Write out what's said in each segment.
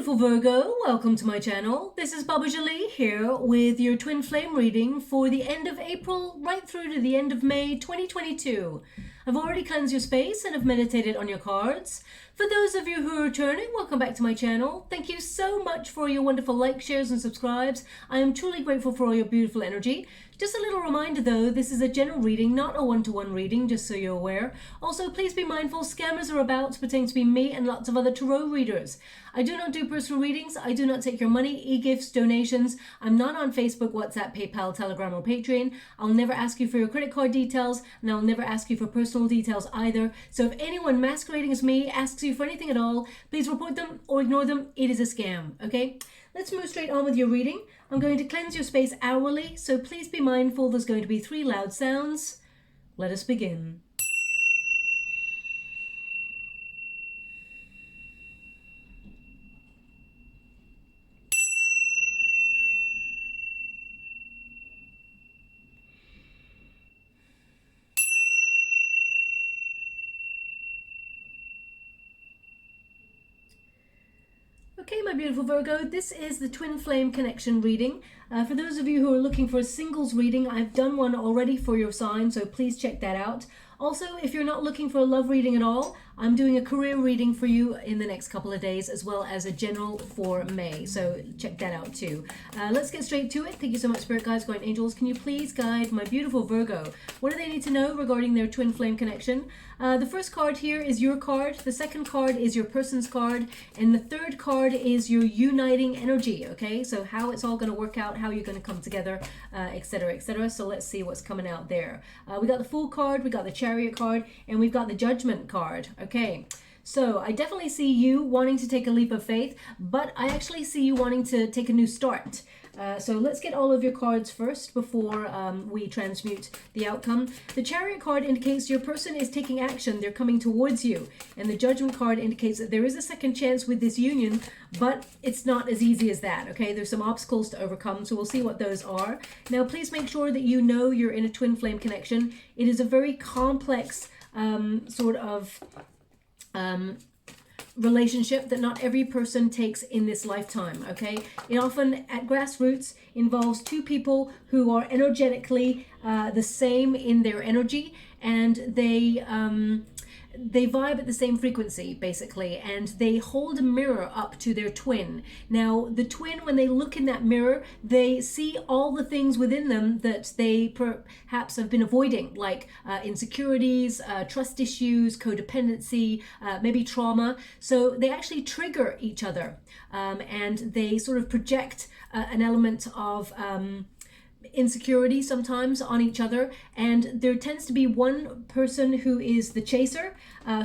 beautiful Virgo, welcome to my channel. This is Baba Jolie here with your twin flame reading for the end of April right through to the end of May 2022. I've already cleansed your space and have meditated on your cards. For those of you who are returning, welcome back to my channel. Thank you so much for your wonderful likes, shares and subscribes. I am truly grateful for all your beautiful energy. Just a little reminder though, this is a general reading, not a one-to-one reading, just so you're aware. Also, please be mindful, scammers are about to pretend to be me and lots of other tarot readers. I do not do personal readings. I do not take your money, e-gifts, donations. I'm not on Facebook, WhatsApp, PayPal, Telegram or Patreon. I'll never ask you for your credit card details and I'll never ask you for personal details either. So if anyone masquerading as me asks you for anything at all, please report them or ignore them. It is a scam, okay? Let's move straight on with your reading. I'm going to cleanse your space hourly, so please be mindful there's going to be 3 loud sounds. Let us begin. Okay, my beautiful Virgo, this is the Twin Flame Connection reading. For those of you who are looking for a singles reading, I've done one already for your sign, so please check that out. Also, if you're not looking for a love reading at all, I'm doing a career reading for you in the next couple of days, as well as a general for May, so check that out too. Let's get straight to it. Thank you so much, Spirit Guides, Guardian Angels. Can you please guide my beautiful Virgo? What do they need to know regarding their twin flame connection? The first card here is your card, the second card is your person's card, and the third card is your uniting energy, okay? So how it's all going to work out, how you're going to come together, etc., etc. So let's see what's coming out there. We got the Fool card, we got the Chariot card, and we've got the Judgment card, okay? So I definitely see you wanting to take a leap of faith, but I actually see you wanting to take a new start. So let's get all of your cards first before we transmute the outcome. The Chariot card indicates your person is taking action. They're coming towards you. And the Judgment card indicates that there is a second chance with this union, but it's not as easy as that, okay? There's some obstacles to overcome, so we'll see what those are. Now, please make sure that you know you're in a twin flame connection. It is a very complex sort of relationship that not every person takes in this lifetime, okay? It often at grassroots involves 2 people who are energetically the same in their energy, and they vibe at the same frequency, basically, and they hold a mirror up to their twin. Now, the twin, when they look in that mirror, they see all the things within them that they perhaps have been avoiding, like insecurities, trust issues, codependency, maybe trauma. So they actually trigger each other, and they sort of project an element of insecurity sometimes on each other, and there tends to be one person who is the chaser,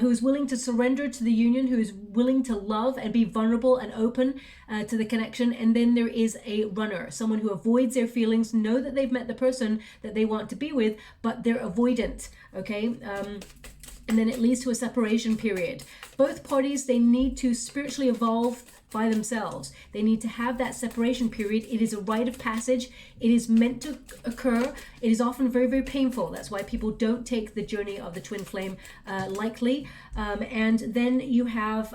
who is willing to surrender to the union, who is willing to love and be vulnerable and open to the connection, and then there is a runner, someone who avoids their feelings, know that they've met the person that they want to be with, but they're avoidant, okay? And then it leads to a separation period. Both parties, they need to spiritually evolve by themselves. They need to have that separation period. It is a rite of passage. It is meant to occur. It is often very, very painful. That's why people don't take the journey of the twin flame lightly. And then you have...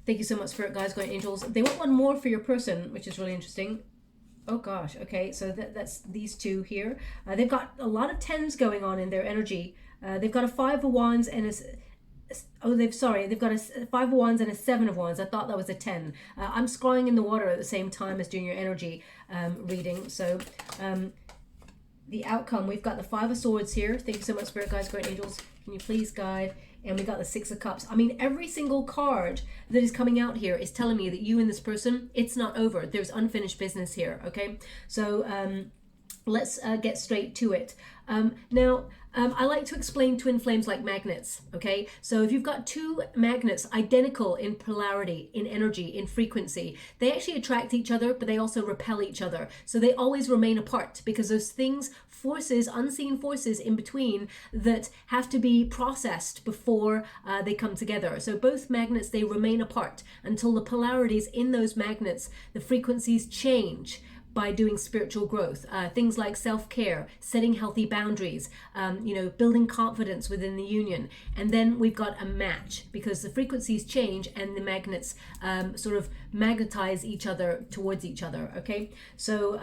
thank you so much, Spirit Guides, Guardian Angels. They want one more for your person, which is really interesting. Oh gosh, okay, so that's these 2 here. They've got a lot of 10s going on in their energy. They've got a 5 of Wands and they've got a 5 of Wands and a 7 of Wands. I thought that was a 10. I'm scrying in the water at the same time as doing your energy reading. So the outcome, we've got the 5 of Swords here. Thank you so much, Spirit Guides, Great Angels. Can you please guide? And we got the 6 of Cups. I mean, every single card that is coming out here is telling me that you and this person, it's not over. There's unfinished business here, okay? So let's get straight to it. Now, I like to explain twin flames like magnets, okay? So if you've got 2 magnets identical in polarity, in energy, in frequency, they actually attract each other, but they also repel each other. So they always remain apart because those things, forces, unseen forces in between that have to be processed before they come together. So both magnets, they remain apart until the polarities in those magnets, the frequencies change. by doing spiritual growth. Things like self-care, setting healthy boundaries, building confidence within the union. And then we've got a match, because the frequencies change and the magnets sort of magnetize each other towards each other. Okay, so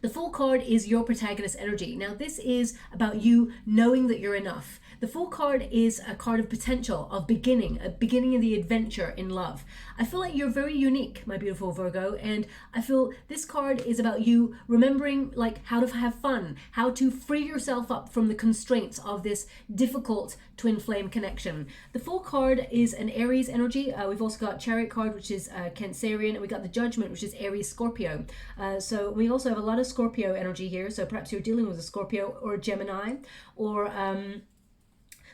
the Fool card is your protagonist energy. Now this is about you knowing that you're enough. The Fool card is a card of potential, of beginning, a beginning of the adventure in love. I feel like you're very unique, my beautiful Virgo, and I feel this card is about you remembering like how to have fun, how to free yourself up from the constraints of this difficult twin flame connection. The Fool card is an Aries energy. We've also got Chariot card, which is Cancerian, and we got the Judgment, which is Aries Scorpio. So we also have a lot of Scorpio energy here. So perhaps you're dealing with a Scorpio or a Gemini, or a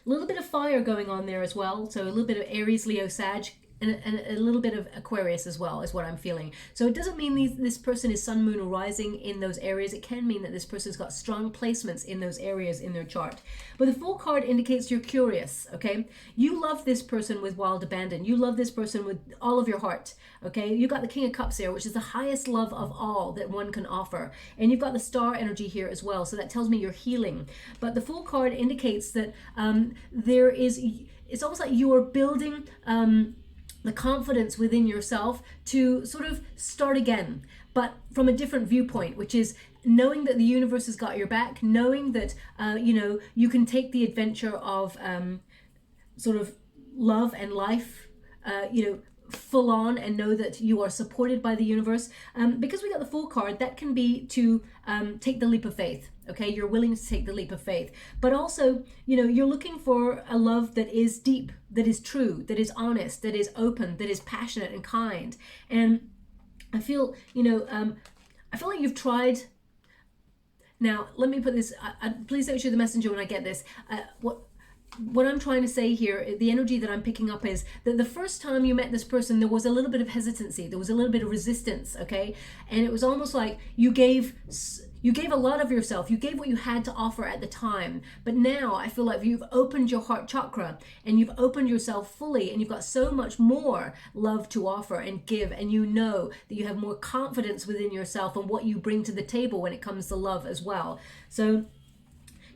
little bit of fire going on there as well. So a little bit of Aries, Leo, Sag, and a little bit of Aquarius as well is what I'm feeling. So it doesn't mean this person is sun, moon, or rising in those areas. It can mean that this person's got strong placements in those areas in their chart. But the Fool card indicates you're curious, okay? You love this person with wild abandon. You love this person with all of your heart, okay? You got the King of Cups here, which is the highest love of all that one can offer. And you've got the Star energy here as well. So that tells me you're healing. But the Fool card indicates that it's almost like you are building the confidence within yourself to sort of start again, but from a different viewpoint, which is knowing that the universe has got your back, knowing that you can take the adventure of sort of love and life full on, and know that you are supported by the universe. Because we got the Fool card, that can be to take the leap of faith. Okay, you're willing to take the leap of faith, but also, you're looking for a love that is deep, that is true, that is honest, that is open, that is passionate and kind. And I feel, I feel like you've tried. Now, let me put this. Please don't shoot the messenger when I get this. What I'm trying to say here, the energy that I'm picking up is that the first time you met this person, there was a little bit of hesitancy, there was a little bit of resistance, okay? And it was almost like you gave a lot of yourself, you gave what you had to offer at the time. But now I feel like you've opened your heart chakra and you've opened yourself fully, and you've got so much more love to offer and give, and you know that you have more confidence within yourself and what you bring to the table when it comes to love as well. So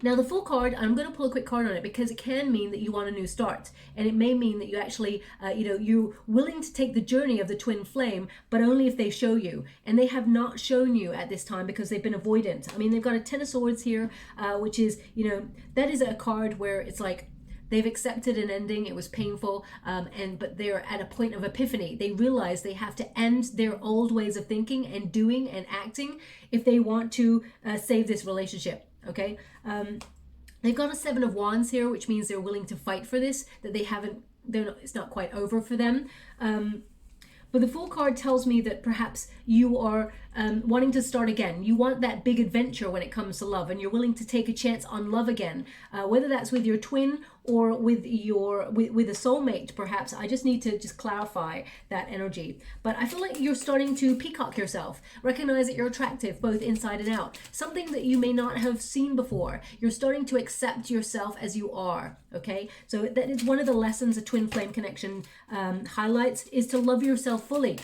now the Fool card, I'm going to pull a quick card on it because it can mean that you want a new start, and it may mean that you actually, you're willing to take the journey of the twin flame, but only if they show you. And they have not shown you at this time because they've been avoidant. I mean, they've got a Ten of Swords here, which is, that is a card where it's like they've accepted an ending. It was painful, but they're at a point of epiphany. They realize they have to end their old ways of thinking and doing and acting if they want to save this relationship. Okay, they've got a Seven of Wands here, which means they're willing to fight for this, that it's not quite over for them. But the Fool card tells me that perhaps you are wanting to start again. You want that big adventure when it comes to love, and you're willing to take a chance on love again, whether that's with your twin or with a soulmate, perhaps. I just need to clarify that energy. But I feel like you're starting to peacock yourself, recognize that you're attractive both inside and out, something that you may not have seen before. You're starting to accept yourself as you are, okay? So that is one of the lessons a twin flame connection highlights, is to love yourself fully.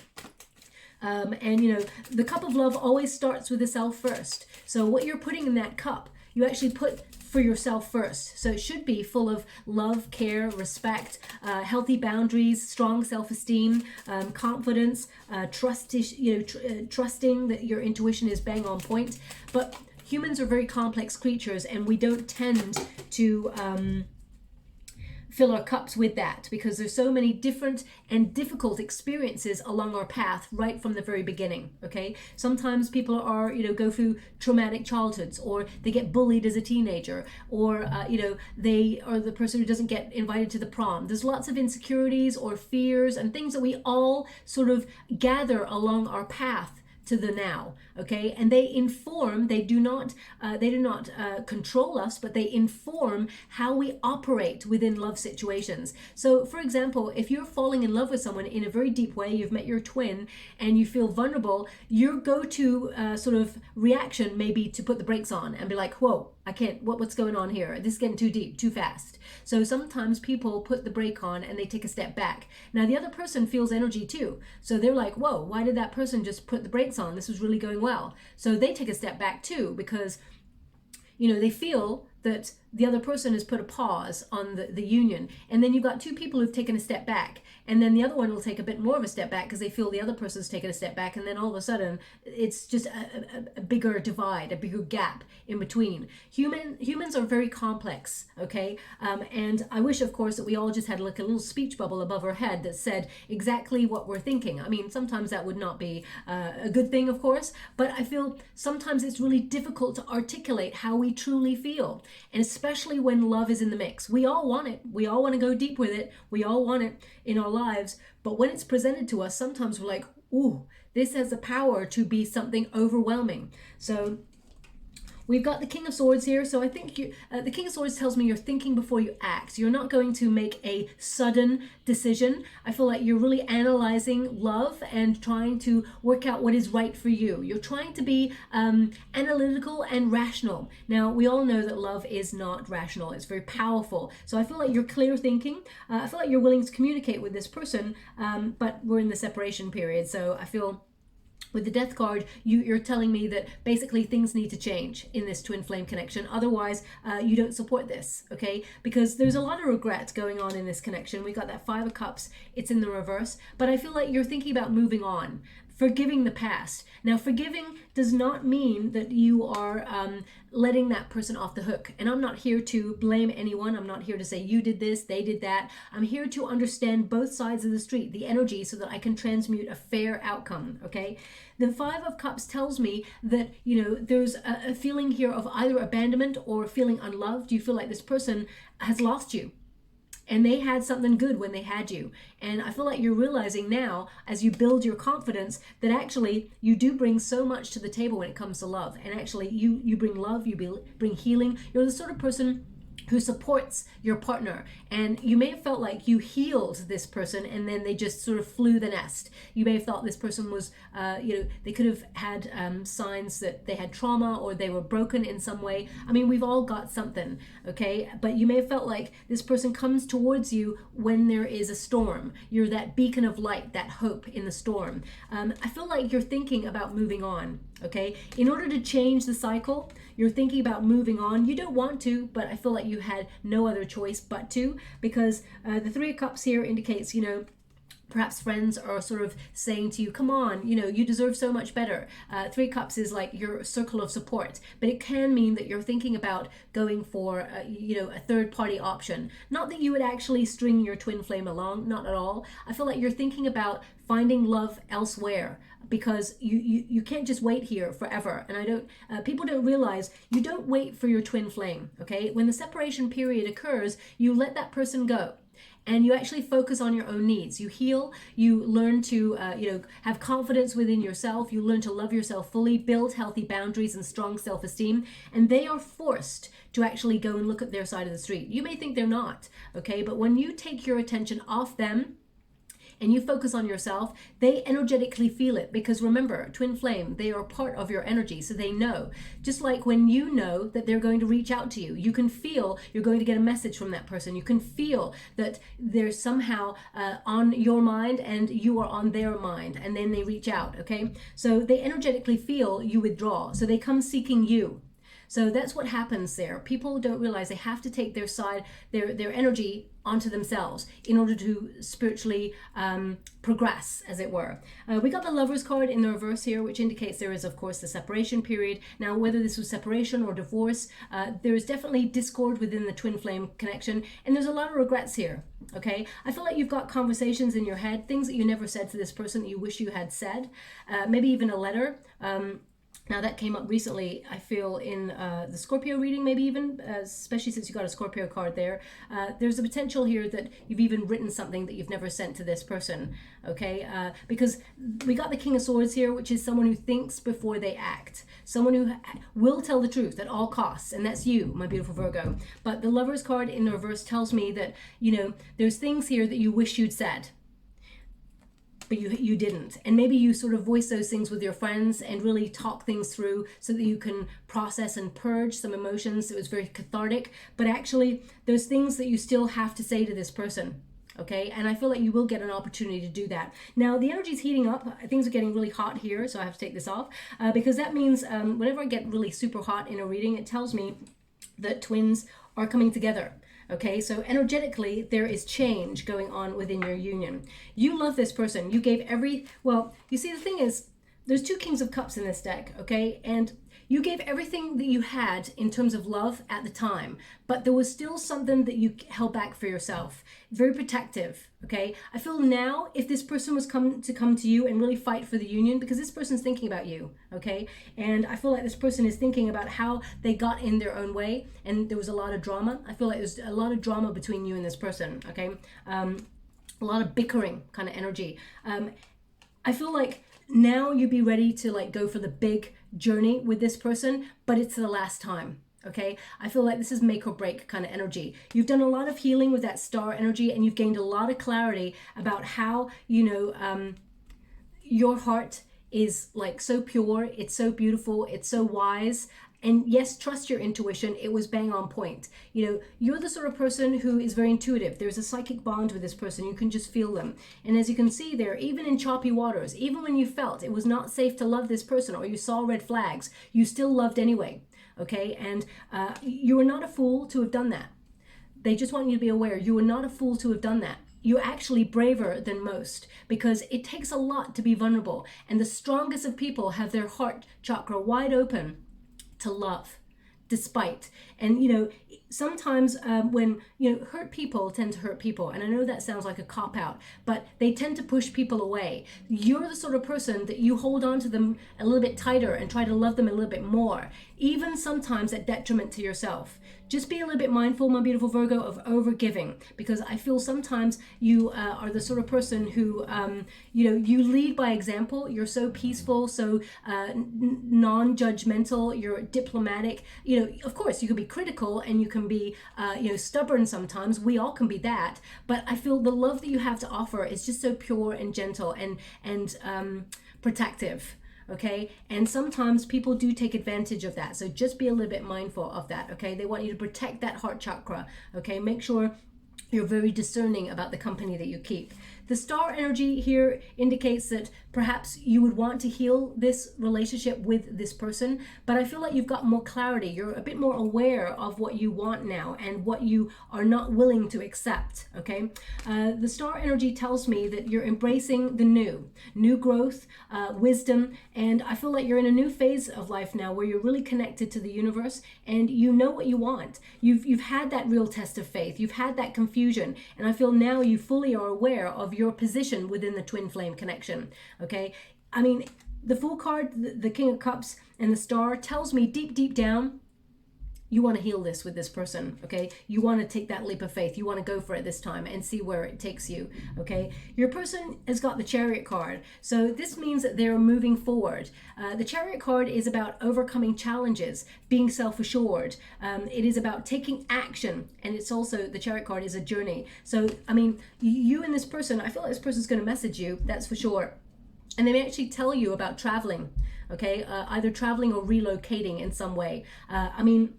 And the cup of love always starts with the self first. So what you're putting in that cup, you actually put for yourself first. So it should be full of love, care, respect, healthy boundaries, strong self-esteem, confidence, trusting that your intuition is bang on point. But humans are very complex creatures, and we don't tend to fill our cups with that, because there's so many different and difficult experiences along our path right from the very beginning. Okay, sometimes people are go through traumatic childhoods, or they get bullied as a teenager, or they are the person who doesn't get invited to the prom. There's lots of insecurities or fears and things that we all sort of gather along our path to the now, okay? And they inform, they do not control us, but they inform how we operate within love situations. So for example, if you're falling in love with someone in a very deep way, you've met your twin and you feel vulnerable, your go-to sort of reaction may be to put the brakes on and be like, whoa, I can't, what's going on here? This is getting too deep, too fast. So sometimes people put the brake on and they take a step back. Now the other person feels energy too. So they're like, whoa, why did that person just put the brakes lights on. This was really going well. So they take a step back too, because, they feel that the other person has put a pause on the union. And then you've got two people who've taken a step back, and then the other one will take a bit more of a step back because they feel the other person's taken a step back, and then all of a sudden it's just a bigger divide, a bigger gap in between. Humans are very complex, okay? And I wish, of course, that we all just had like a little speech bubble above our head that said exactly what we're thinking. I mean, sometimes that would not be a good thing, of course, but I feel sometimes it's really difficult to articulate how we truly feel, and especially when love is in the mix. We all want it. We all want to go deep with it. We all want it in our lives. But when it's presented to us, sometimes we're like, ooh, this has the power to be something overwhelming. So we've got the King of Swords here. So I think the King of Swords tells me you're thinking before you act. You're not going to make a sudden decision. I feel like you're really analyzing love and trying to work out what is right for you. You're trying to be analytical and rational. Now, we all know that love is not rational. It's very powerful. So I feel like you're clear thinking. I feel like you're willing to communicate with this person, but we're in the separation period. So I feel with the Death card, you're telling me that basically things need to change in this twin flame connection. Otherwise, you don't support this, okay? Because there's a lot of regret going on in this connection. We got that Five of Cups. It's in the reverse. But I feel like you're thinking about moving on, forgiving the past. Now, forgiving does not mean that you are letting that person off the hook. And I'm not here to blame anyone. I'm not here to say you did this, they did that. I'm here to understand both sides of the street, the energy, so that I can transmute a fair outcome, okay? The Five of Cups tells me that, there's a feeling here of either abandonment or feeling unloved. You feel like this person has lost you, and they had something good when they had you. And I feel like you're realizing now, as you build your confidence, that actually you do bring so much to the table when it comes to love. And actually you bring love, you bring healing. You're the sort of person who supports your partner. And you may have felt like you healed this person and then they just sort of flew the nest. You may have thought this person was, they could have had signs that they had trauma or they were broken in some way. I mean, we've all got something, okay? But you may have felt like this person comes towards you when there is a storm. You're that beacon of light, that hope in the storm. I feel like you're thinking about moving on, okay? In order to change the cycle, you're thinking about moving on. You don't want to, but I feel like you had no other choice but to, because the Three of Cups here indicates, perhaps friends are sort of saying to you, come on, you deserve so much better. Three of Cups is like your circle of support, but it can mean that you're thinking about going for, a third party option. Not that you would actually string your twin flame along, not at all. I feel like you're thinking about finding love elsewhere, because you can't just wait here forever. And people don't realize you don't wait for your twin flame, okay? When the separation period occurs, you let that person go. And you actually focus on your own needs. You heal, you learn to, have confidence within yourself. You learn to love yourself fully, build healthy boundaries and strong self-esteem. And they are forced to actually go and look at their side of the street. You may think they're not, okay? But when you take your attention off them, and you focus on yourself, they energetically feel it, because remember, twin flame, they are part of your energy, so they know. Just like when you know that they're going to reach out to you, you can feel you're going to get a message from that person. You can feel that they're somehow on your mind and you are on their mind, and then they reach out, okay? So they energetically feel you withdraw, so they come seeking you. So that's what happens there. People don't realize they have to take their side, their energy onto themselves in order to spiritually progress, as it were. We got the Lovers card in the reverse here, which indicates there is, of course, the separation period. Now, whether this was separation or divorce, there is definitely discord within the twin flame connection, and there's a lot of regrets here, okay? I feel like you've got conversations in your head, things that you never said to this person that you wish you had said, maybe even a letter. Now that came up recently, I feel, in the Scorpio reading, maybe even, especially since you got a Scorpio card there. There's a potential here that you've even written something that you've never sent to this person, okay? Because we got the King of Swords here, which is someone who thinks before they act. Someone who will tell the truth at all costs, and that's you, my beautiful Virgo. But the Lovers card in the reverse tells me that, there's things here that you wish you'd said, but you didn't. And maybe you sort of voice those things with your friends and really talk things through so that you can process and purge some emotions. It was very cathartic, but actually there's things that you still have to say to this person, okay? And I feel like you will get an opportunity to do that. Now, the energy is heating up. Things are getting really hot here, so I have to take this off because that means whenever I get really super hot in a reading, it tells me that twins are coming together. Okay, so energetically, there is change going on within your union. You love this person. You gave well, you see, the thing is, there's 2 Kings of Cups in this deck, okay? And you gave everything that you had in terms of love at the time, but there was still something that you held back for yourself. Very protective, okay? I feel now if this person was come to you and really fight for the union, because this person's thinking about you, okay? And I feel like this person is thinking about how they got in their own way, and there was a lot of drama. I feel like there's a lot of drama between you and this person, okay? A lot of bickering kind of energy. I feel like now you'd be ready to like go for the big journey with this person, but it's the last time. Okay, I feel like this is make or break kind of energy. You've done a lot of healing with that star energy, and you've gained a lot of clarity about how, you know, your heart is like so pure, it's so beautiful, it's so wise. And yes, trust your intuition. It was bang on point. You know, you're the sort of person who is very intuitive. There's a psychic bond with this person. You can just feel them. And as you can see there, even in choppy waters, even when you felt it was not safe to love this person or you saw red flags, you still loved anyway. Okay, and you were not a fool to have done that. They just want you to be aware you were not a fool to have done that. You're actually braver than most because it takes a lot to be vulnerable. And the strongest of people have their heart chakra wide open to love, despite. And you know, sometimes when, you know, hurt people tend to hurt people, and I know that sounds like a cop-out, but they tend to push people away. You're the sort of person that you hold on to them a little bit tighter and try to love them a little bit more, even sometimes at detriment to yourself. Just be a little bit mindful, my beautiful Virgo, of over-giving, because I feel sometimes you are the sort of person who, you know, you lead by example. You're so peaceful, so non-judgmental, you're diplomatic. You know, of course, you can be critical and you can be, you know, stubborn sometimes. We all can be that. But I feel the love that you have to offer is just so pure and gentle and protective. Okay, and sometimes people do take advantage of that, so just be a little bit mindful of that. Okay, they want you to protect that heart chakra. Okay, make sure you're very discerning about the company that you keep. The star energy here indicates that perhaps you would want to heal this relationship with this person, but I feel like you've got more clarity. You're a bit more aware of what you want now and what you are not willing to accept, okay? The star energy tells me that you're embracing the new growth, wisdom, and I feel like you're in a new phase of life now where you're really connected to the universe and you know what you want. You've had that real test of faith. You've had that confusion, and I feel now you fully are aware of your position within the twin flame connection. Okay, I mean, the Fool card, the King of Cups, and the Star tells me deep down, you want to heal this with this person. Okay, you want to take that leap of faith. You want to go for it this time and see where it takes you. Okay, your person has got the Chariot card, so this means that they're moving forward. The Chariot card is about overcoming challenges, being self-assured. It is about taking action, and it's also, the Chariot card is a journey. So I mean, you and this person, I feel like this person's going to message you, that's for sure. And they may actually tell you about traveling, okay? Either traveling or relocating in some way. I mean,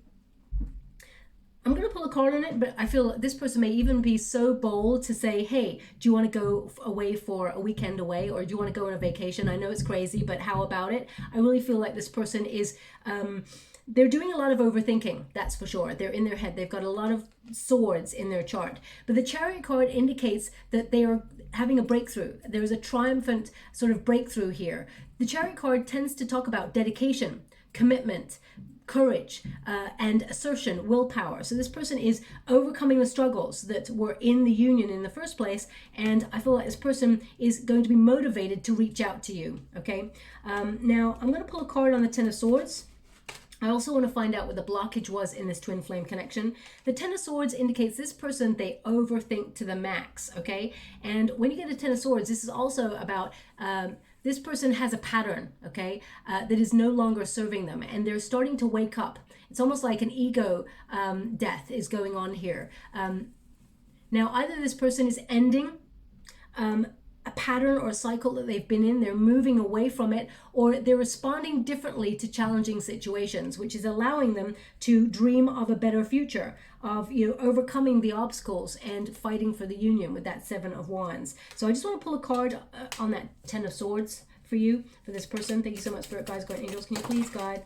I'm going to pull a card on it, but I feel this person may even be so bold to say, hey, do you want to go away for a weekend away, or do you want to go on a vacation? I know it's crazy, but how about it? I really feel like this person is, they're doing a lot of overthinking, that's for sure. They're in their head. They've got a lot of swords in their chart. But the Chariot card indicates that they are having a breakthrough. There is a triumphant sort of breakthrough here. The Chariot card tends to talk about dedication, commitment, courage, and assertion, willpower. So this person is overcoming the struggles that were in the union in the first place, and I feel like this person is going to be motivated to reach out to you, okay? Now, I'm going to pull a card on the Ten of Swords. I also want to find out what the blockage was in this twin flame connection. The Ten of Swords indicates this person, they overthink to the max, okay? And when you get a Ten of Swords, this is also about this person has a pattern, okay, that is no longer serving them, and they're starting to wake up. It's almost like an ego death is going on here. Now, either this person is ending a pattern or a cycle that they've been in. They're moving away from it, or they're responding differently to challenging situations, which is allowing them to dream of a better future, of, you know, overcoming the obstacles and fighting for the union with that 7 of Wands. So I just want to pull a card on that 10 of Swords for you, for this person. Thank you so much, Spirit Guides, Guardian Angels. Can you please guide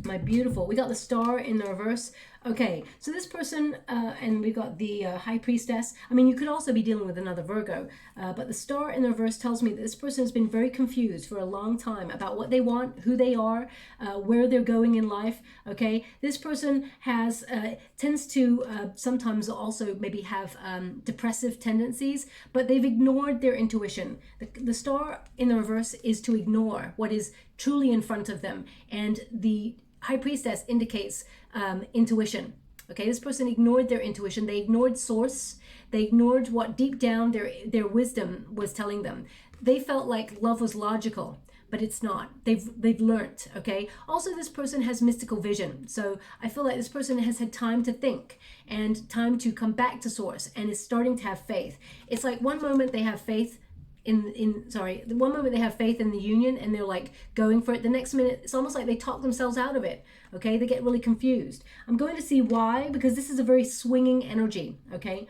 my beautiful? We got the Star in the reverse. Okay, so this person, and we got the High Priestess. I mean, you could also be dealing with another Virgo, but the Star in the reverse tells me that this person has been very confused for a long time about what they want, who they are, where they're going in life. Okay, this person has tends to sometimes also maybe have depressive tendencies, but they've ignored their intuition. The Star in the reverse is to ignore what is truly in front of them, and the High Priestess indicates intuition. Okay, this person ignored their intuition. They ignored source. They ignored what deep down their wisdom was telling them. They felt like love was logical, but it's not. They've learnt. Okay, also this person has mystical vision, so I feel like this person has had time to think and time to come back to source and is starting to have faith. It's like one moment they have faith the one moment they have faith in the union and they're like going for it. The next minute it's almost like they talk themselves out of it. Okay, they get really confused. I'm going to see why, because this is a very swinging energy. Okay,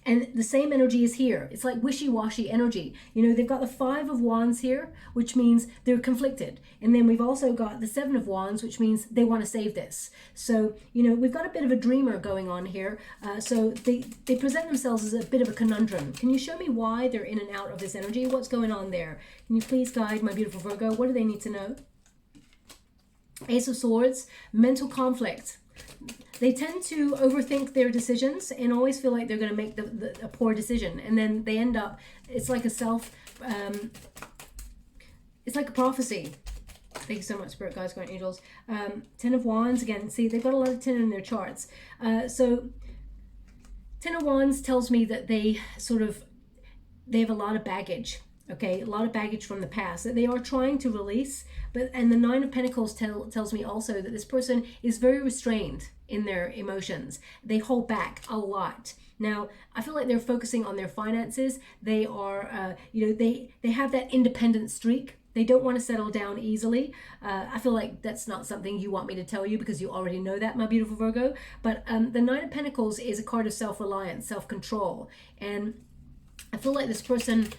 and the same energy is here. It's like wishy-washy energy. You know, they've got the 5 of Wands here, which means they're conflicted. And then we've also got the 7 of Wands, which means they want to save this. So, you know, we've got a bit of a dreamer going on here. So they present themselves as a bit of a conundrum. Can you show me why they're in and out of this energy? What's going on there? Can you please guide my beautiful Virgo? What do they need to know? Ace of Swords, mental conflict. They tend to overthink their decisions and always feel like they're going to make a poor decision. And then they end up, it's like a it's like a prophecy. Thank you so much, Spirit Guides, Guardian Angels. 10 of Wands, again, see, they've got a lot of 10 in their charts. So 10 of Wands tells me that they have a lot of baggage. Okay, a lot of baggage from the past that they are trying to release. And the 9 of Pentacles tells me also that this person is very restrained in their emotions. They hold back a lot. Now, I feel like they're focusing on their finances. They are, you know, they have that independent streak. They don't want to settle down easily. I feel like that's not something you want me to tell you because you already know that, my beautiful Virgo. But the 9 of Pentacles is a card of self-reliance, self-control. And I feel like this person,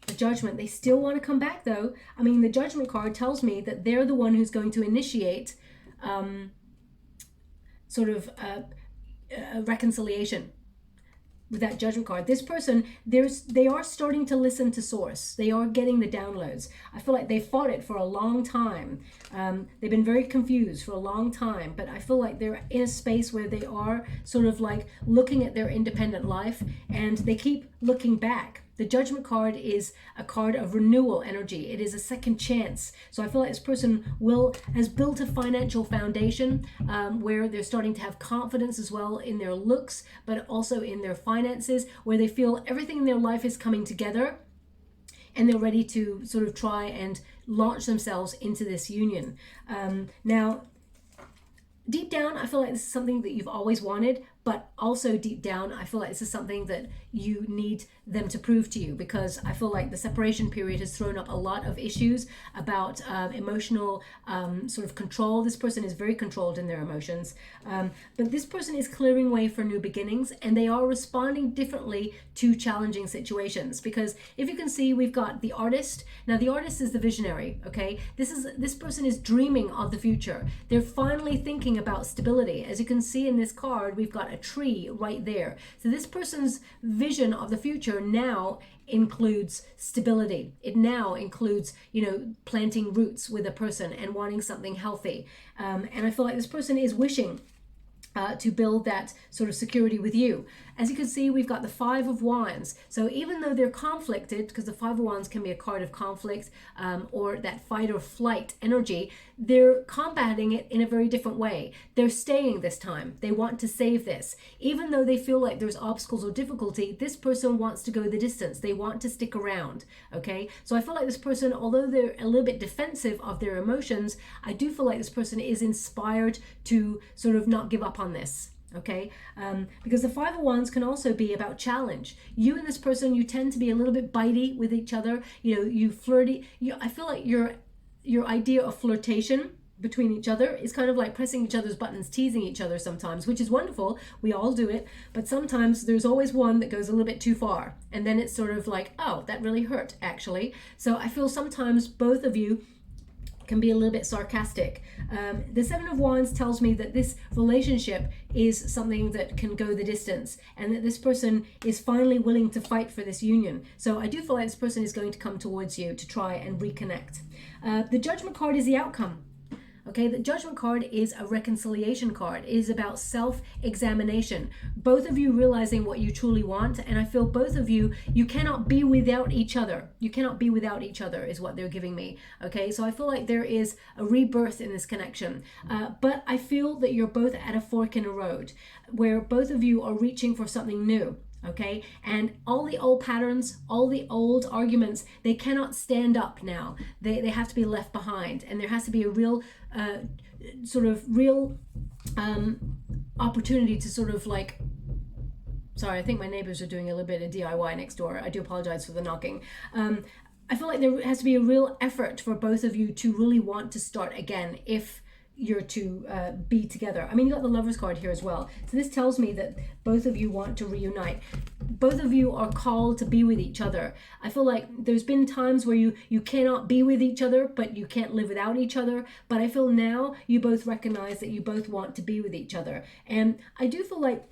the Judgment, they still want to come back though. I mean, the Judgment card tells me that they're the one who's going to initiate a reconciliation with that Judgment card. This person, they are starting to listen to source. They are getting the downloads. I feel like they fought it for a long time. They've been very confused for a long time, but I feel like they're in a space where they are sort of like looking at their independent life and they keep looking back. The Judgment card is a card of renewal energy. It is a second chance. So I feel like this person has built a financial foundation where they're starting to have confidence as well in their looks, but also in their finances, where they feel everything in their life is coming together and they're ready to sort of try and launch themselves into this union. Now, deep down, I feel like this is something that you've always wanted, but also deep down, I feel like this is something that you need them to prove to you, because I feel like the separation period has thrown up a lot of issues about emotional sort of control. This person is very controlled in their emotions, but this person is clearing way for new beginnings, and they are responding differently to challenging situations. Because if you can see, we've got the Artist. Now the Artist is the visionary. Okay, this person is dreaming of the future. They're finally thinking about stability. As you can see in this card, we've got a tree right there. So this person's vision of the future now includes stability. It now includes, you know, planting roots with a person and wanting something healthy. And I feel like this person is wishing to build that sort of security with you. As you can see, we've got the 5 of Wands. So even though they're conflicted, because the 5 of Wands can be a card of conflict or that fight or flight energy, they're combating it in a very different way. They're staying this time. They want to save this. Even though they feel like there's obstacles or difficulty, this person wants to go the distance. They want to stick around, okay? So I feel like this person, although they're a little bit defensive of their emotions, I do feel like this person is inspired to sort of not give up on this. okay? Because the Five of Wands can also be about challenge. You and this person, you tend to be a little bit bitey with each other. You know, you flirty. I feel like your idea of flirtation between each other is kind of like pressing each other's buttons, teasing each other sometimes, which is wonderful. We all do it. But sometimes there's always one that goes a little bit too far. And then it's sort of like, oh, that really hurt, actually. So I feel sometimes both of you can be a little bit sarcastic. The Seven of Wands tells me that this relationship is something that can go the distance, and that this person is finally willing to fight for this union. So I do feel like this person is going to come towards you to try and reconnect. The Judgment card is the outcome. Okay, the Judgment card is a reconciliation card. It is about self-examination. Both of you realizing what you truly want, and I feel both of you, you cannot be without each other. You cannot be without each other is what they're giving me. Okay, so I feel like there is a rebirth in this connection. But I feel that you're both at a fork in a road where both of you are reaching for something new. Okay, and all the old patterns, all the old arguments, they cannot stand up now. They have to be left behind, and there has to be a real opportunity to sort of like, sorry, I think my neighbors are doing a little bit of DIY next door. I do apologize for the knocking. I feel like there has to be a real effort for both of you to really want to start again if you're to be together. I mean, you got the Lovers card here as well. So this tells me that both of you want to reunite. Both of you are called to be with each other. I feel like there's been times where you cannot be with each other, but you can't live without each other. But I feel now you both recognize that you both want to be with each other. And I do feel like,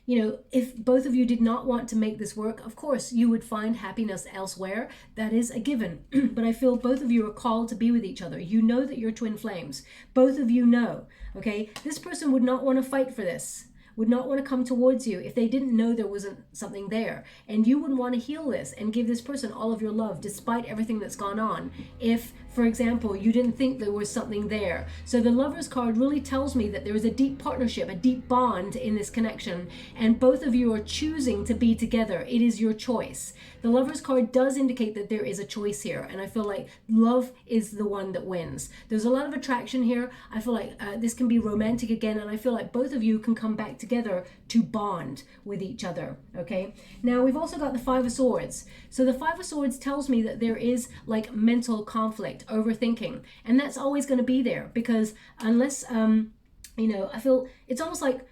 you know, if both of you did not want to make this work, of course, you would find happiness elsewhere. That is a given. But I feel both of you are called to be with each other. You know that you're twin flames. Both of you know, okay? This person would not want to fight for this, would not want to come towards you if they didn't know there wasn't something there. And you wouldn't want to heal this and give this person all of your love despite everything that's gone on if, for example, you didn't think there was something there. So the Lovers card really tells me that there is a deep partnership, a deep bond in this connection, and both of you are choosing to be together. It is your choice. The Lovers card does indicate that there is a choice here, and I feel like love is the one that wins. There's a lot of attraction here. I feel like this can be romantic again, and I feel like both of you can come back together to bond with each other, okay? Now, we've also got the Five of Swords. So the Five of Swords tells me that there is like mental conflict, overthinking, and that's always going to be there because unless, you know, I feel it's almost like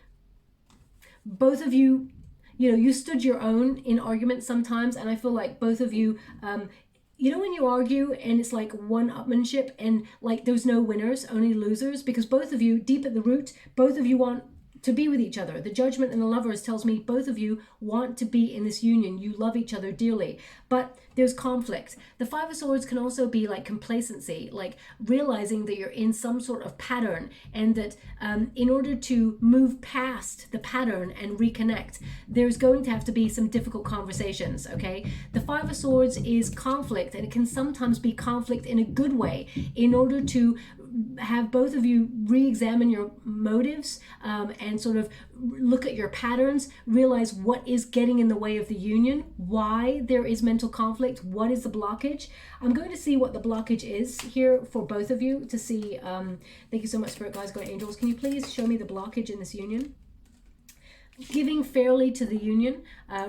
both of you, you know, you stood your own in arguments sometimes, and I feel like both of you, you know, when you argue and it's like one-upmanship and like there's no winners, only losers, because both of you, deep at the root, both of you want to be with each other. The Judgment and the Lovers tells me both of you want to be in this union. You love each other dearly, but there's conflict. The Five of Swords can also be like complacency, like realizing that you're in some sort of pattern, and that in order to move past the pattern and reconnect, there's going to have to be some difficult conversations, okay? The Five of Swords is conflict, and it can sometimes be conflict in a good way in order to have both of you re-examine your motives and sort of look at your patterns, realize what is getting in the way of the union, why there is mental conflict, what is the blockage. I'm going to see what the blockage is here for both of you to see. Thank you so much, Spirit Guides, God, Angels. Can you please show me the blockage in this union? Giving fairly to the union,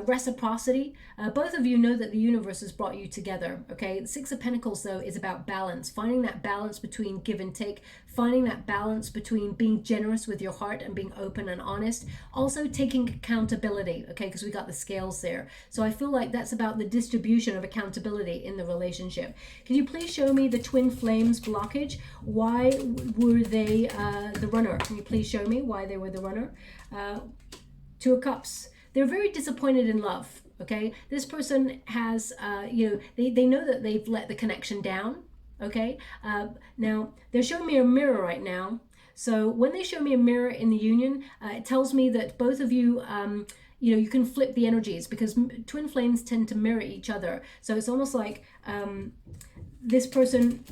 reciprocity. Both of you know that the universe has brought you together, okay? The Six of Pentacles, though, is about balance, finding that balance between give and take, finding that balance between being generous with your heart and being open and honest, also taking accountability, okay, because we got the scales there. So I feel like that's about the distribution of accountability in the relationship. Can you please show me the twin flames blockage? Why were they the runner? Can you please show me why they were the runner? Two of Cups. They're very disappointed in love, okay? This person has, you know, they know that they've let the connection down, okay? Now, they're showing me a mirror right now. So when they show me a mirror in the union, it tells me that both of you, you know, you can flip the energies because twin flames tend to mirror each other. So it's almost like this person,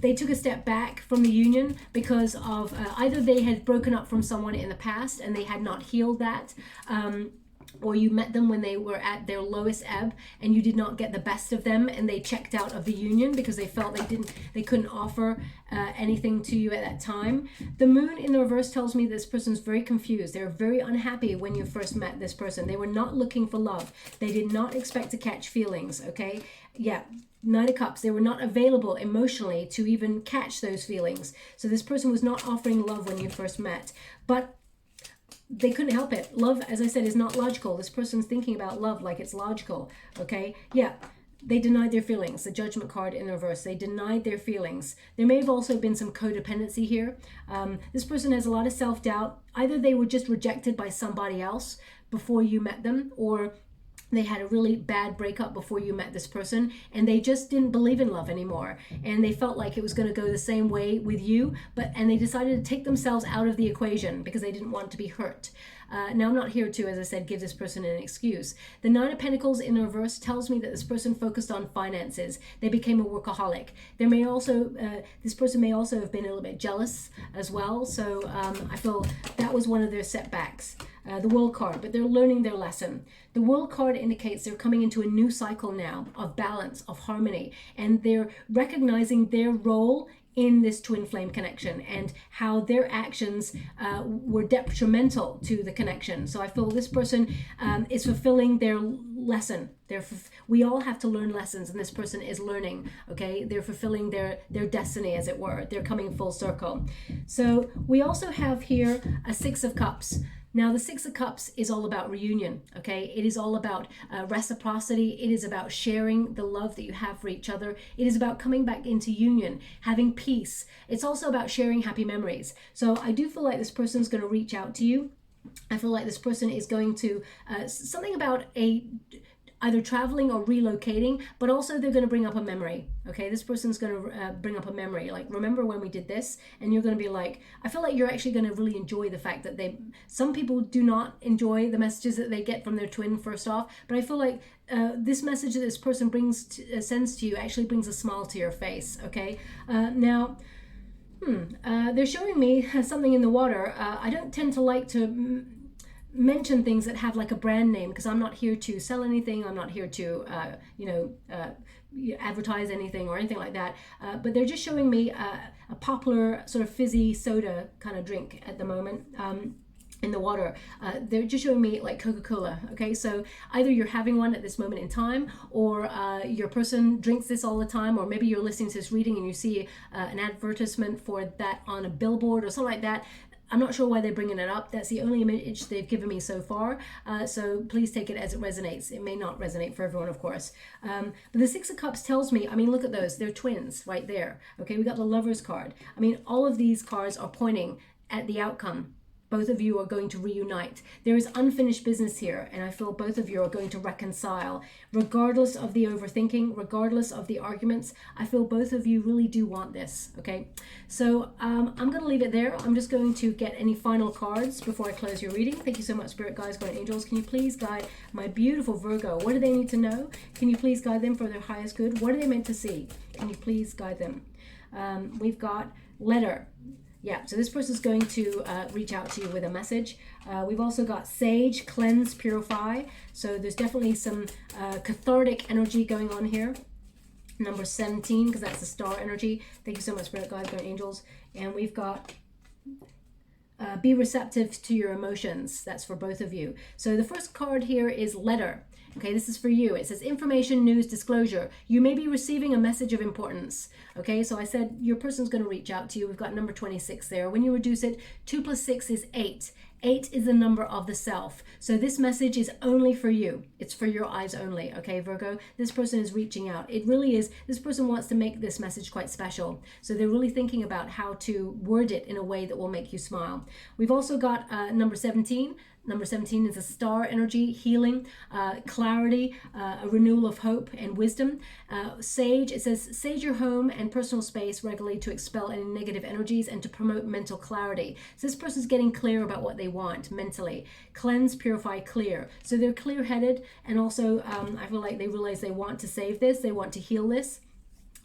they took a step back from the union because of either they had broken up from someone in the past and they had not healed that, or you met them when they were at their lowest ebb and you did not get the best of them, and they checked out of the union because they felt they couldn't offer anything to you at that time. The moon in the reverse tells me this person's very confused. They're very unhappy when you first met this person. They were not looking for love. They did not expect to catch feelings, okay? Yeah, Knight of Cups, they were not available emotionally to even catch those feelings. So this person was not offering love when you first met, but they couldn't help it. Love, as I said, is not logical. This person's thinking about love like it's logical, okay? Yeah, they denied their feelings. The Judgment card in the reverse, they denied their feelings. There may have also been some codependency here. This person has a lot of self-doubt. Either they were just rejected by somebody else before you met them, or they had a really bad breakup before you met this person, and they just didn't believe in love anymore, and they felt like it was going to go the same way with you, and they decided to take themselves out of the equation because they didn't want to be hurt. Now, I'm not here to, as I said, give this person an excuse. The Nine of Pentacles in the reverse tells me that this person focused on finances. They became a workaholic. There may also, this person may also have been a little bit jealous as well. So I feel that was one of their setbacks. The World card, but they're learning their lesson. The World card indicates they're coming into a new cycle now of balance, of harmony, and they're recognizing their role in this twin flame connection and how their actions were detrimental to the connection. So I feel this person is fulfilling their lesson. We all have to learn lessons, and this person is learning, okay? They're fulfilling their destiny, as it were. They're coming full circle. So we also have here a Six of Cups. Now, the Six of Cups is all about reunion, okay? It is all about reciprocity. It is about sharing the love that you have for each other. It is about coming back into union, having peace. It's also about sharing happy memories. So I do feel like this person's going to reach out to you. I feel like this person is going to, something about either traveling or relocating, but also they're going to bring up a memory, okay? This person's going to bring up a memory, like, remember when we did this? And you're going to be like, I feel like you're actually going to really enjoy the fact that some people do not enjoy the messages that they get from their twin first off, but I feel like this message that this person sends to you actually brings a smile to your face, okay? Now, they're showing me something in the water. I don't tend to like to mention things that have like a brand name, because I'm not here to sell anything. I'm not here to advertise anything or anything like that, but they're just showing me a popular sort of fizzy soda kind of drink at the moment in the water. They're just showing me like Coca-Cola, okay? So either you're having one at this moment in time, or your person drinks this all the time, or maybe you're listening to this reading and you see an advertisement for that on a billboard or something like that. I'm not sure why they're bringing it up. That's the only image they've given me so far. So please take it as it resonates. It may not resonate for everyone, of course. But the Six of Cups tells me, I mean, look at those. They're twins right there. Okay, we got the Lovers card. I mean, all of these cards are pointing at the outcome. Both of you are going to reunite. There is unfinished business here, and I feel both of you are going to reconcile. Regardless of the overthinking, regardless of the arguments, I feel both of you really do want this, okay? So I'm going to leave it there. I'm just going to get any final cards before I close your reading. Thank you so much, Spirit Guides, Guardian Angels. Can you please guide my beautiful Virgo? What do they need to know? Can you please guide them for their highest good? What are they meant to see? Can you please guide them? We've got letter. Yeah, so this person's going to reach out to you with a message. We've also got Sage, Cleanse, Purify. So there's definitely some cathartic energy going on here. Number 17, because that's the star energy. Thank you so much, Spirit Guides, Guardian Angels. And we've got be receptive to your emotions. That's for both of you. So the first card here is letter. Okay, this is for you. It says information, news, disclosure. You may be receiving a message of importance. Okay, so I said your person's going to reach out to you. We've got number 26 there. When you reduce it, 2 plus 6 is 8. 8 is the number of the self. So this message is only for you. It's for your eyes only. Okay, Virgo, this person is reaching out. It really is. This person wants to make this message quite special. So they're really thinking about how to word it in a way that will make you smile. We've also got number 17. Number 17 is a star energy, healing, clarity, a renewal of hope and wisdom. Sage, it says, sage your home and personal space regularly to expel any negative energies and to promote mental clarity. So this person's getting clear about what they want mentally. Cleanse, purify, clear. So they're clear-headed, and also I feel like they realize they want to save this, they want to heal this.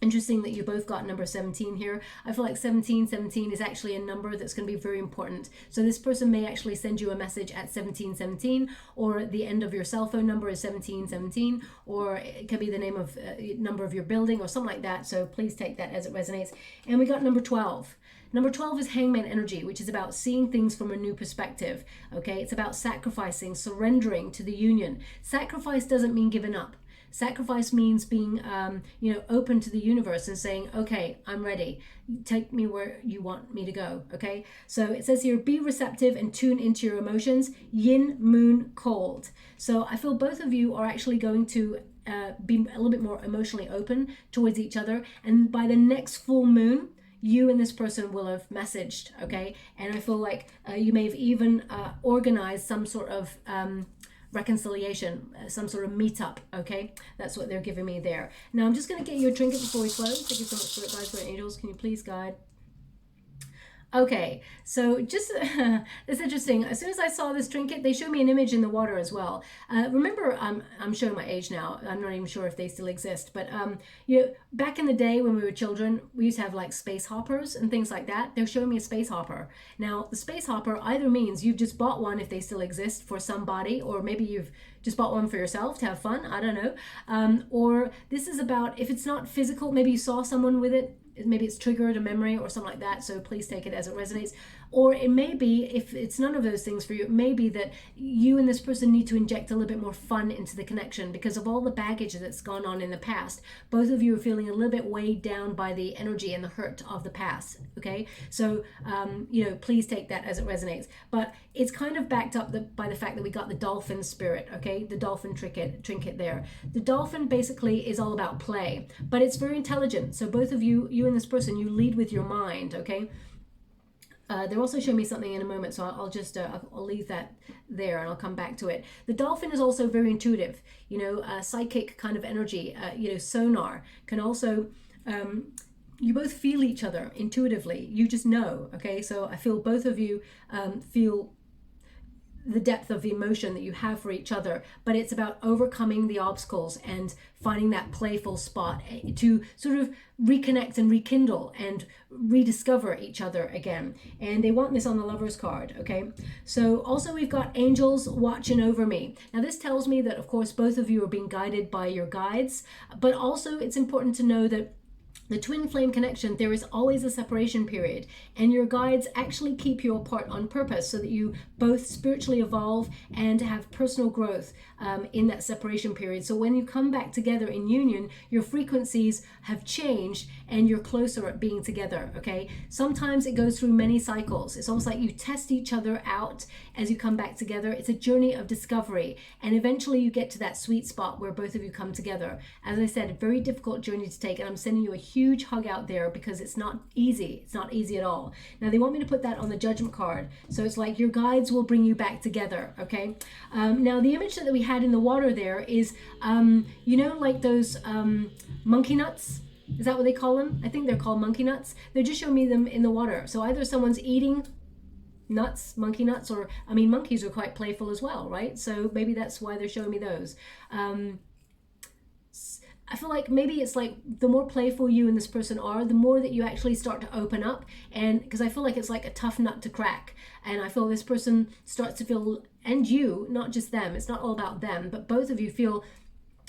Interesting that you both got number 17 here. I feel like 1717 is actually a number that's going to be very important. So this person may actually send you a message at 1717, or the end of your cell phone number is 1717, or it could be the name of number of your building or something like that. So please take that as it resonates. And we got number 12. Number 12 is hangman energy, which is about seeing things from a new perspective. Okay, it's about sacrificing, surrendering to the union. Sacrifice doesn't mean giving up. Sacrifice means being, open to the universe and saying, okay, I'm ready. Take me where you want me to go, okay? So it says here, be receptive and tune into your emotions. Yin, moon, cold. So I feel both of you are actually going to be a little bit more emotionally open towards each other. And by the next full moon, you and this person will have messaged, okay? And I feel like you may have even organized some sort of reconciliation, some sort of meetup, okay? That's what they're giving me there. Now I'm just going to get you a trinket before we close. Thank you so much for it, guys. Spirit angels, can you please guide? Okay, so just it's interesting. As soon as I saw this trinket, they showed me an image in the water as well. Remember, I'm showing my age now. I'm not even sure if they still exist, but back in the day when we were children, we used to have like space hoppers and things like that. They're showing me a space hopper. Now, the space hopper either means you've just bought one if they still exist for somebody, or maybe you've just bought one for yourself to have fun. I don't know. Or this is about, if it's not physical, maybe you saw someone with it. Maybe it's triggered a memory or something like that, so please take it as it resonates. Or it may be, if it's none of those things for you, it may be that you and this person need to inject a little bit more fun into the connection because of all the baggage that's gone on in the past. Both of you are feeling a little bit weighed down by the energy and the hurt of the past, okay? So, please take that as it resonates. But it's kind of backed up by the fact that we got the dolphin spirit, okay? The dolphin trinket there. The dolphin basically is all about play, but it's very intelligent. So both of you and this person, you lead with your mind, okay? They're also showing me something in a moment, so I'll leave that there and I'll come back to it. The dolphin is also very intuitive, psychic kind of energy, sonar can also, you both feel each other intuitively. You just know, okay? So I feel both of you feel the depth of the emotion that you have for each other, but it's about overcoming the obstacles and finding that playful spot to sort of reconnect and rekindle and rediscover each other again. And they want this on the Lover's card, okay? So also we've got angels watching over me. Now this tells me that, of course, both of you are being guided by your guides, but also it's important to know that the twin flame connection, there is always a separation period, and your guides actually keep you apart on purpose so that you both spiritually evolve and have personal growth in that separation period. So when you come back together in union, your frequencies have changed and you're closer at being together, okay? Sometimes it goes through many cycles. It's almost like you test each other out as you come back together. It's a journey of discovery, and eventually you get to that sweet spot where both of you come together. As I said, a very difficult journey to take, and I'm sending you a huge hug out there because it's not easy. It's not easy at all. Now they want me to put that on the judgment card. So it's like your guides will bring you back together, okay? Now the image that we had in the water there is, like those monkey nuts. Is that what they call them? I think they're called monkey nuts. They're just showing me them in the water. So either someone's eating nuts, monkey nuts, or, monkeys are quite playful as well, right? So maybe that's why they're showing me those. I feel like maybe it's like the more playful you and this person are, the more that you actually start to open up. And because I feel like it's like a tough nut to crack. And I feel this person starts to feel, and you, not just them, it's not all about them, but both of you feel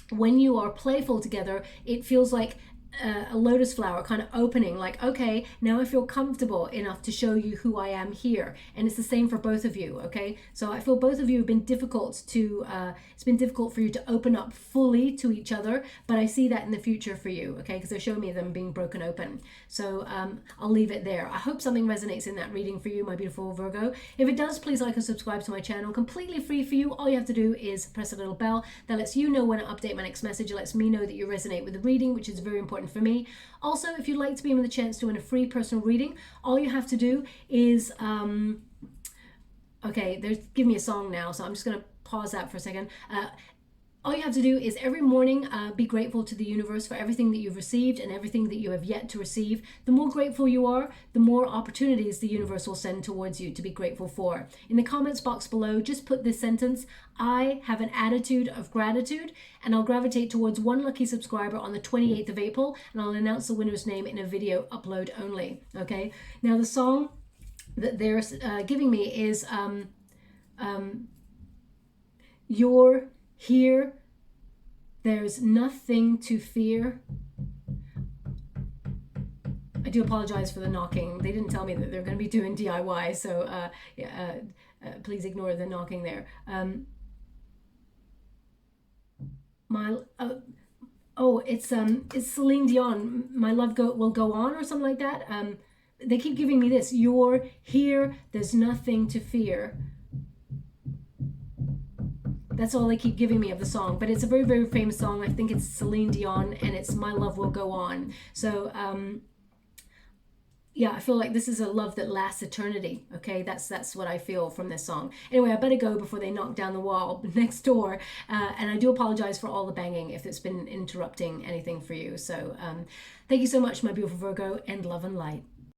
when you are playful together, it feels like a lotus flower kind of opening, like, okay, now I feel comfortable enough to show you who I am here. And it's the same for both of you, okay? So I feel both of you have been difficult to, it's been difficult for you to open up fully to each other, but I see that in the future for you, okay? Because they're showing me them being broken open. So I'll leave it there. I hope something resonates in that reading for you, my beautiful Virgo. If it does, please like and subscribe to my channel. Completely free for you. All you have to do is press a little bell that lets you know when I update my next message. It lets me know that you resonate with the reading, which is very important for me. Also, if you'd like to be in with a chance to win a free personal reading, all you have to do is okay, there's give me a song now, so I'm just going to pause that for a second. all you have to do is every morning be grateful to the universe for everything that you've received and everything that you have yet to receive. The more grateful you are, the more opportunities the universe will send towards you to be grateful for. In the comments box below, just put this sentence: I have an attitude of gratitude, and I'll gravitate towards one lucky subscriber on the 28th of April, and I'll announce the winner's name in a video upload only. Okay, now the song that they're giving me is You're Here, There's Nothing to Fear. I do apologize for the knocking. They didn't tell me that they're going to be doing DIY, so please ignore the knocking there. It's Celine Dion. My love will go on, or something like that. They keep giving me this: you're here, there's nothing to fear. That's all they keep giving me of the song, but it's a very, very famous song. I think it's Celine Dion, and it's My Love Will Go On. So yeah, I feel like this is a love that lasts eternity. Okay, that's what I feel from this song. Anyway, I better go before they knock down the wall next door. And I do apologize for all the banging if it's been interrupting anything for you. So thank you so much, my beautiful Virgo, and love and light.